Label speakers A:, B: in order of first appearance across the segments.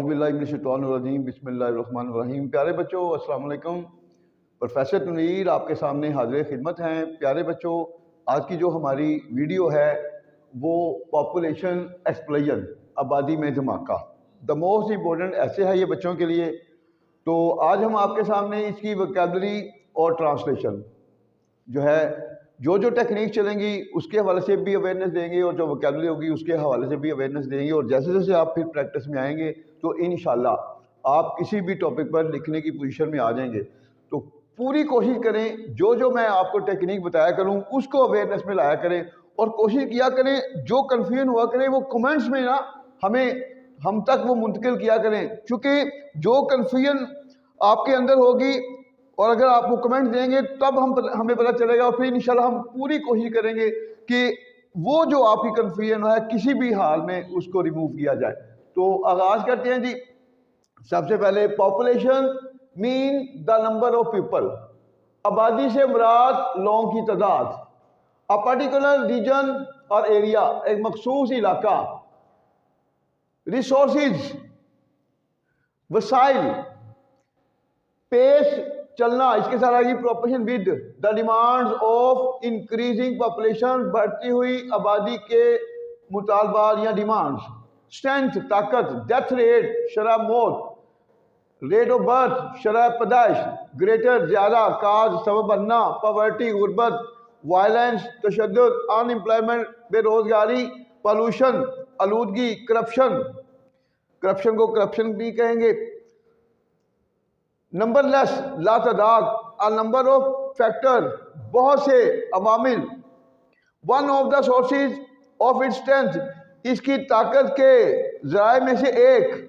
A: बिस्मिल्लाहिर्रहमानिर्रहीम। प्यारे बच्चों, अस्सलाम वालेकुम। प्रोफेसर तनवीर आपके सामने हाजिर खिदमत हैं। प्यारे बच्चों, आज की जो हमारी वीडियो है वो पॉपुलेशन एक्सप्लोजन, आबादी में धमाका, द मोस्ट इम्पोर्टेंट ऐसे है ये बच्चों के लिए। तो आज हम आपके सामने इसकी वोकैबुलरी और ट्रांसलेशन जो है, जो टेक्निक चलेंगी उसके हवाले से भी अवेयरनेस देंगे और जो वोकैबुलरी होगी उसके हवाले से भी अवेयरनेस देंगे। और जैसे जैसे आप फिर प्रैक्टिस में आएंगे तो इंशाल्लाह आप किसी भी टॉपिक पर लिखने की पोजीशन में आ जाएंगे। तो पूरी कोशिश करें जो मैं आपको टेक्निक बताया करूं उसको अवेयरनेस में लाया करें, और कोशिश किया करें जो कन्फ्यूजन हुआ करें वो कमेंट्स में ना हम तक वो मुंतकिल किया करें, क्योंकि जो कन्फ्यूजन आपके अंदर होगी और अगर आप वो कमेंट देंगे तब हमें पता चलेगा, और फिर इंशाल्लाह हम पूरी कोशिश करेंगे कि वो जो आपकी कन्फ्यूजन है किसी भी हाल में उसको रिमूव किया जाए। तो आगाज करते हैं जी। सबसे पहले population mean the number of people, आबादी से मुराद लोगों की तादाद। अ पर्टिकुलर रीजन और एरिया, एक मखसूस इलाका। रिसोर्सेज, वसाइल। पेश, चलना, इसके साथ आएगी proportion with the demands of increasing population, बढ़ती हुई आबादी के मुतालबात या डिमांड्स। स्ट्रेंथ, ताकत। डेथ रेट, शरह मौत। रेट ऑफ बर्थ, शरह पैदाइश। ग्रेटर, ज्यादा। काज, सबब बनना। पॉवर्टी, गुर्बत। वायलेंस, तशद्दुद। अनएम्प्लॉयमेंट, बेरोजगारी। पॉल्यूशन, आलूदगी। करप्शन, करप्शन को करप्शन भी कहेंगे। नंबरलेस, लातादाद। अ नंबर ऑफ फैक्टर, बहुत से अवामिल। One of the sources of its strength, इसकी ताकत के जराए में से एक।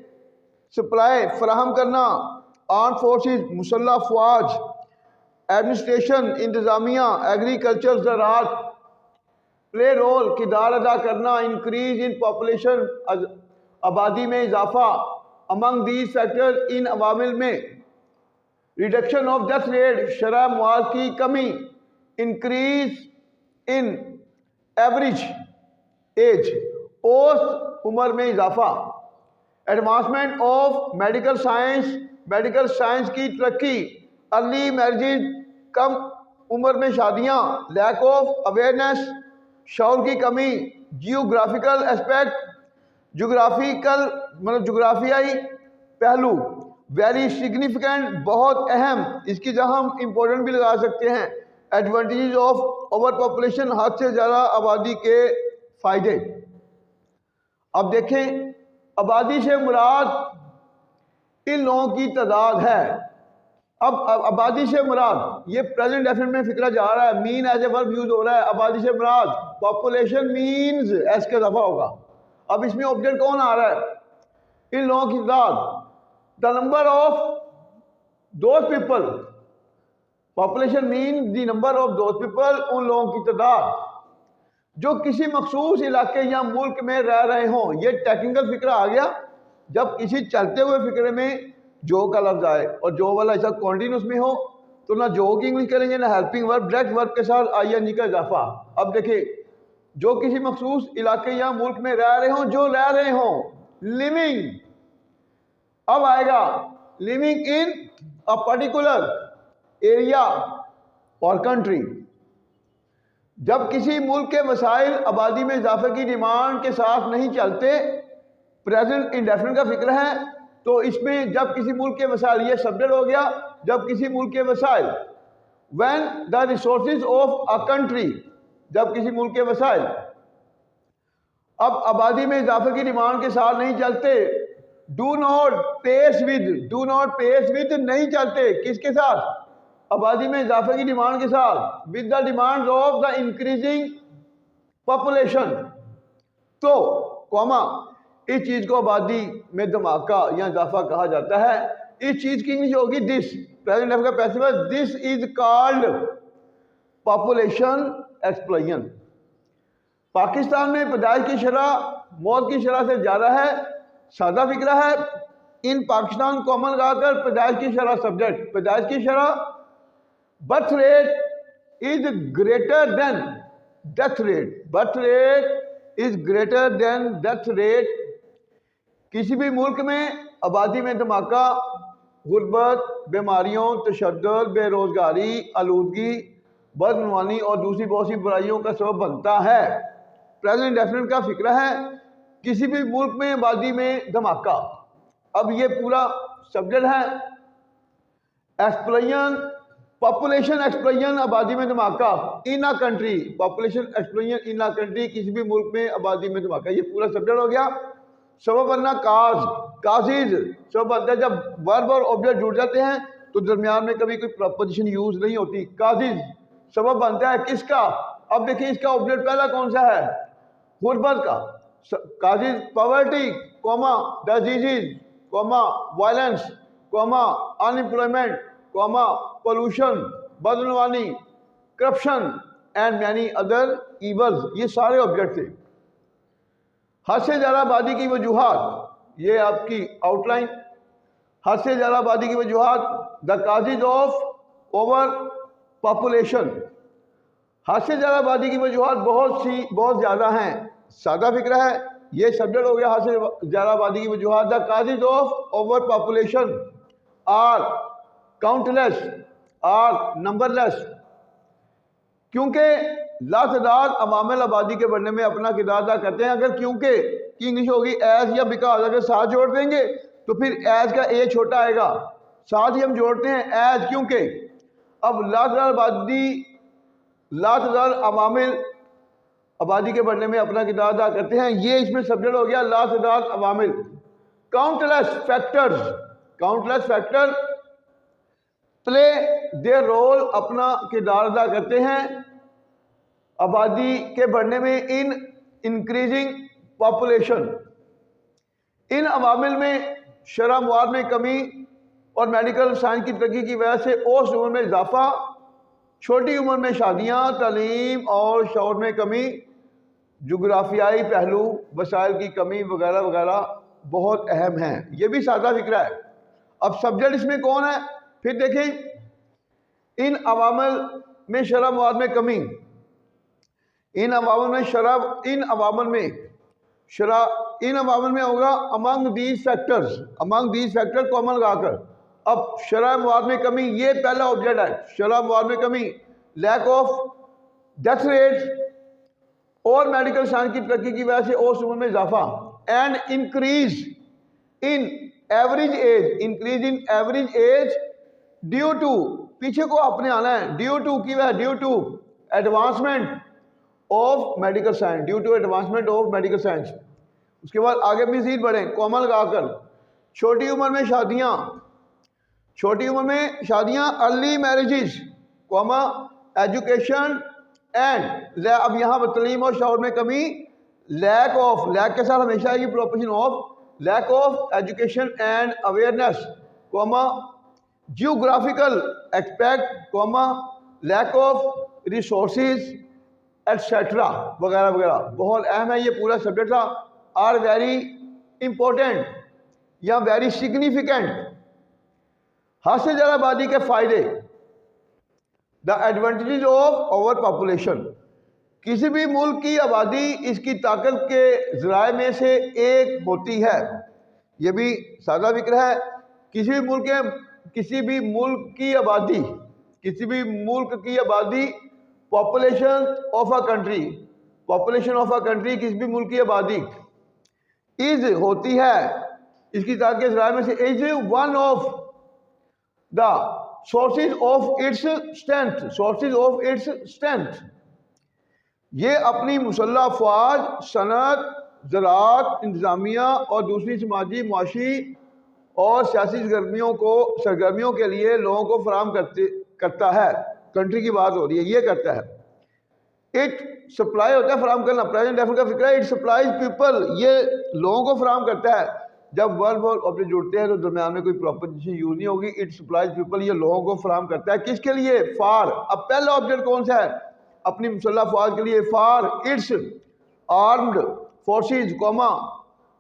A: सप्लाई, फराहम करना। आर्म फोर्सेज, मुसल्ह अफवाज। एडमिनिस्ट्रेशन, इंतजामिया। एग्रीकल्चर, ज़राअत। प्ले रोल, किरदार अदा करना। इंक्रीज इन पॉपुलेशन, आबादी में इजाफा। अमंग दीज फैक्टर, इन अवामिल में। रिडक्शन ऑफ डेथ रेट, शरह मौत की कमी। इंक्रीज इन एवरेज एज, औसत उम्र में इजाफा। Advancement of medical science, medical science की तरक्की। अर्ली मैरिज, कम उम्र में शादियां। लैक ऑफ अवेयरनेस, शऊर की कमी। जियोग्राफिकल एस्पेक्ट, जोग्राफिकल मतलब जोग्राफियाई पहलू। वेरी सिग्निफिकेंट, बहुत अहम, इसकी जगह हम इंपॉर्टेंट भी लगा सकते हैं। एडवांटेजेस ऑफ ओवर पॉपुलेशन, हद से ज़्यादा आबादी के फायदे। अब देखें, आबादी से मुराद इन लोगों की तादाद है। अब आबादी से मुराद, ये प्रेजेंट डेफिनेट में फिक्रा जा रहा है, mean as a verb use हो रहा है। आबादी से मुराद पॉपुलेशन मीन्स, एस का इजाफा होगा। अब इसमें ऑब्जेक्ट कौन आ रहा है? इन लोगों की तादाद। The number of those people, population mean the number of those people, उन लोगों की तादाद जो किसी मखसूस इलाके या मुल्क में रह रहे हों। ये टेक्निकल फिक्रा आ गया जब किसी चलते हुए फिक्रे में जो का लफ्ज आए और जो वाला ऐसा कॉन्टिन्यूस में हो तो ना जो की इंग्लिश करेंगे ना हेल्पिंग वर्ब, डायरेक्ट वर्ब के साथ आई का इजाफा। अब देखिए, जो किसी मखसूस इलाके या मुल्क में रह रहे हों, जो रह रहे हों। लिविंग, अब आएगा living in a particular area और कंट्री। जब किसी मुल्क के वसाइल आबादी में इजाफे की डिमांड के साथ नहीं चलते, प्रेजेंट इंडेफिनिट का फिक्र है, तो इसमें जब किसी मुल्क के वसाइल, ये सब्जेक्ट हो गया, जब किसी मुल्क के वसाइल। When the resources of a country, जब किसी मुल्क के वसाइल अब आबादी में इजाफे की डिमांड के साथ नहीं चलते। Do not pace with, do not pace with नहीं चलते, किसके साथ? आबादी में इजाफे की डिमांड के साथ। With the demand of the increasing population, तो कॉमा, इस चीज को आबादी में धमाका या इजाफा कहा जाता है। इस चीज की इंग्लिश होगी दिस, प्रेजेंट टाइम का पैसिव है। This is called population explosion. Pakistan में पैदाइश की शरह मौत की शरह से ज्यादा है। सादा फिक्रा है, इन पाकिस्तान कॉमन लगाकर पैदाइश की शरह सब्जेक्ट, पैदाइश की शरह। Birth rate is greater than death rate, birth rate is greater than death rate. किसी भी मुल्क में आबादी में धमाका गुर्बत, बीमारियों, तशद्दुद, बेरोज़गारी, आलूदगी, बदनवानी और दूसरी बहुत सी बुराइयों का सबब बनता है। प्रेजेंट डेफिनेट का फिक्र है किसी भी मुल्क में आबादी में धमाका। अब ये पूरा सब्जेक्ट है एक्सप्लोजन, पॉपुलेशन एक्सप्लोजन, आबादी में धमाका in a country, population explosion in a country, किसी भी मुल्क में आबादी में धमाका। ये पूरा सब्जेक्ट हो गया। सबब बनना काजीज, सबब बनता है जब वर्ब और ऑब्जेक्ट जुड़ जाते हैं तो दरमियान में कभी कोई प्रपोजिशन यूज नहीं होती। काजीज सबब बनता है किसका? अब देखिए इसका ऑब्जेक्ट पहला कौन सा है? गुर्बत का। Causes poverty, comma disease, comma violence, comma unemployment, comma pollution, बदनवानी, corruption and many other evils. ये सारे ऑब्जेक्ट थे। हद से ज़्यादा आबादी की वजूहात, ये आपकी आउटलाइन। हद से ज़्यादा आबादी की वजूहात, the causes of over population. हद से ज़्यादा आबादी की वजूहात बहुत ज़्यादा हैं। सादा फिक्र है, ये सब्जेक्ट हो गया हद से ज़्यादा आबादी की वजूहात। The causes of over population are countless, are numberless, क्योंकि लातदाद अवामिल आबादी के बढ़ने में अपना किरदार अदा करते हैं। अगर क्योंकि की इंग्लिश होगी एज या बिकॉज, अगर साथ जोड़ देंगे तो फिर एज का ए छोटा आएगा, साथ ही हम जोड़ते हैं एज क्योंकि। अब लातदाद अवामिल आबादी के बढ़ने में अपना किरदार अदा करते हैं, ये इसमें सब्जेक्ट हो गया लातदाद अवामिल। Countless factors, countless factor play their role, अपना किरदार अदा करते हैं आबादी के बढ़ने में इन इंक्रीजिंग पॉपुलेशन। इन अवामिल में शरह मवाद में कमी और मेडिकल साइंस की तरक्की की वजह से औसत उम्र में इजाफा, छोटी उम्र में शादियाँ, तालीम और शौर में कमी, जोग्राफियाई पहलू, वसाइल की कमी वगैरह वगैरह बहुत अहम हैं। ये भी सादा फिक्र है। अब सब्जेक्ट इसमें कौन है? फिर देखें इन अवामिल में शरह मवाद में कमी, इन अवामिल में होगा among these factors, among these factor common लगाकर। अब शरह मवाद में कमी, ये पहला ऑब्जेक्ट है। शरह मवाद में कमी, लैक ऑफ डेथ रेट और मेडिकल साइंस की तरक्की की वजह से औसत उम्र में इजाफा, and increase in average age, increase in average age due to, पीछे को अपने आना है, ड्यू टू की वजह, due to advancement of medical science, due to advancement of medical science. उसके बाद आगे मज़ीद बढ़े, कॉमा लगाकर। छोटी उम्र में शादियाँ, छोटी उम्र में शादियाँ, early marriages, comma education and, अब यहाँ पर तलीम और शौर में कमी, लैक ऑफ, लैक के साथ हमेशा आएगी proportion of, lack of education and awareness, comma geographical expect, comma lack of resources etcetera वगैरह वगैरह। बहुत अहम है ये पूरा सब्जेक्ट था। आर वेरी इंपॉर्टेंट या वेरी सिग्निफिकेंट। हद से ज़्यादा आबादी के फायदे, the advantages of over population. किसी भी मुल्क की आबादी इसकी ताकत के ज़राए में से एक होती है। ये भी सादा फिक्र है। किसी भी मुल्क की आबादी population of a country, population of a country, किसी भी मुल्क की आबादी इज होती है इसकी ताकत के ज़राए में से, is one of the sources of its strength, sources of its strength. ये अपनी मुसल्लह अफवाज, सनत, ज़राअत, इंतज़ामिया और दूसरी समाजी, मुआशी और सियासी सरगर्मियों के लिए लोगों को फराहम करता है। कंट्री की बात हो रही है, ये करता है। इट सप्लाई होता है फराहम करना, प्रेजेंट डेफिनेट का फिक्र है। इट सप्लाइज पीपल, ये लोगों को फराहम करता है। जब वर्ब और ऑब्जेक्ट जुड़ते हैं तो दरमियान में कोई प्रॉपोजिशन यूज नहीं होगी। इट सप्लाइज पीपल, ये लोगों को फराहम करता है। किसके लिए? फॉर। अब पहला ऑब्जेक्ट कौन सा है? अपनी मुसल्लह अफवाज के लिए। For its armed forces, comma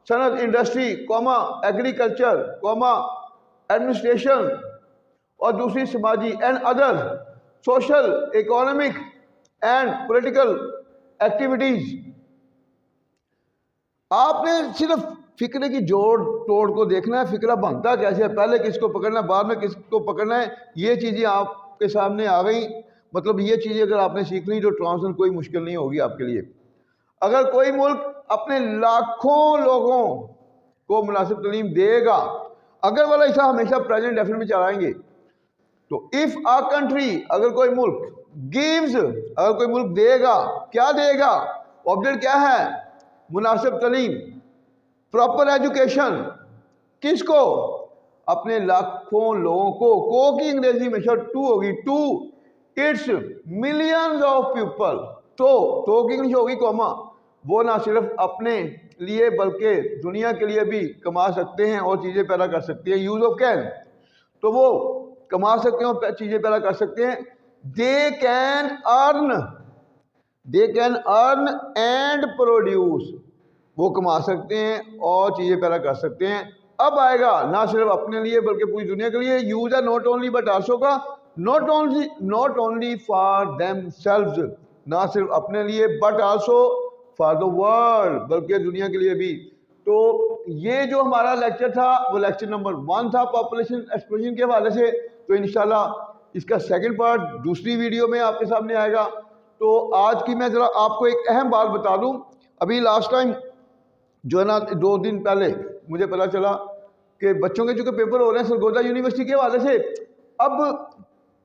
A: सनत industry, comma agriculture, comma administration और दूसरी समाजी, and other social, economic and political activities. आपने सिर्फ फिक्रे की जोड़ तोड़ को देखना है, फिक्रा बनता कैसे है, पहले किसको पकड़ना है, बाद में किसको पकड़ना है, ये चीज़ें आपके सामने आ गई। मतलब ये चीज़ें अगर आपने सीख ली तो ट्रांसलेशन कोई मुश्किल नहीं होगी आपके लिए। अगर कोई मुल्क अपने लाखों लोगों को मुनासिब तालीम देगा, अगर वाला ऐसा हमेशा प्रेजेंट डेफिनेट में चलाएंगे, तो इफ आ कंट्री, अगर कोई मुल्क गिव्स, अगर कोई मुल्क देगा, क्या देगा, ऑब्जेक्ट क्या है, मुनासिब तालीम, प्रॉपर एजुकेशन, किसको, अपने लाखों लोगों को की अंग्रेजी में टू होगी, to its millions of people, तो की इंग्लिश होगी कॉमा, वो ना सिर्फ अपने लिए बल्कि दुनिया के लिए भी कमा सकते हैं और चीज़ें पैदा कर सकते हैं। यूज ऑफ कैन, तो वो कमा सकते हैं और चीज़ें पैदा कर सकते हैं। They can earn and produce, वो कमा सकते हैं और चीज़ें पैदा कर सकते हैं। अब आएगा ना सिर्फ अपने लिए बल्कि पूरी दुनिया के लिए। यूज है नॉट ओनली बट आल्सो का, not only for them selves, ना सिर्फ अपने लिए but also for the world, बल्कि दुनिया के लिए भी। तो ये जो हमारा लेक्चर था वो लेक्चर नंबर 1 था पॉपुलेशन एक्सप्लोजन के हवाले से। तो इंशाल्लाह इसका सेकंड पार्ट दूसरी वीडियो में आपके सामने आएगा। तो आज की मैं ज़रा आपको एक अहम बात बता दूं। अभी लास्ट टाइम जो है ना 2 दिन पहले मुझे पता चला कि बच्चों के जो पेपर हो रहे हैं सरगोदा यूनिवर्सिटी के हवाले से, अब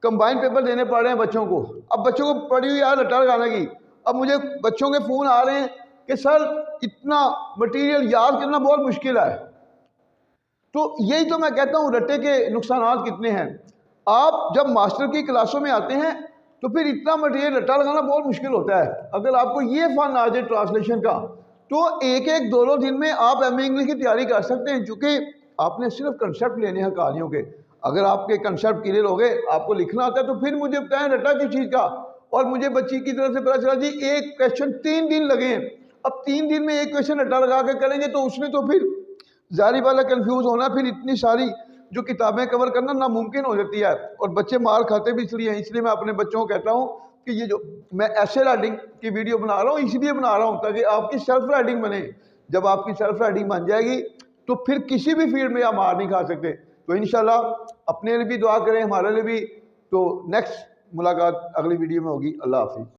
A: कंबाइंड पेपर देने पड़ रहे हैं बच्चों को। अब बच्चों को पड़ी हुई यार रट्टा लगाने की। अब मुझे बच्चों के फ़ोन आ रहे हैं कि सर इतना मटेरियल याद करना बहुत मुश्किल है। तो यही तो मैं कहता हूँ रट्टे के नुकसान कितने हैं। आप जब मास्टर की क्लासों में आते हैं तो फिर इतना मटेरियल रट्टा लगाना बहुत मुश्किल होता है। अगर आपको ये फन आ जाए ट्रांसलेशन का, तो एक एक 2 दिन में आप एम इंग्लिश की तैयारी कर सकते हैं, क्योंकि आपने सिर्फ कंसेप्ट लेने हैं कहानियों के। अगर आपके कंसेप्ट क्लियर हो गए, आपको लिखना आता है, तो फिर मुझे बताएं रट्टा किस चीज़ का। और मुझे बच्ची की तरफ से पता चला जी एक क्वेश्चन 3 दिन लगे हैं। अब 3 दिन में एक क्वेश्चन रट्टा लगा के करेंगे तो उसमें तो फिर जारी वाला कंफ्यूज होना, फिर इतनी सारी जो किताबें कवर करना नामुमकिन हो जाती है और बच्चे मार खाते भी इसलिए हैं। इसलिए मैं अपने बच्चों को कहता हूँ कि ये जो मैं ऐसे राइटिंग की वीडियो बना रहा हूँ इसलिए बना रहा हूँ ताकि आपकी सेल्फ राइटिंग बने। जब आपकी सेल्फ राइटिंग बन जाएगी तो फिर किसी भी फील्ड में आप मार नहीं खा सकते। तो इंशाल्लाह अपने लिए भी दुआ करें, हमारे लिए भी। तो नेक्स्ट मुलाकात अगली वीडियो में होगी। अल्लाह हाफिज़।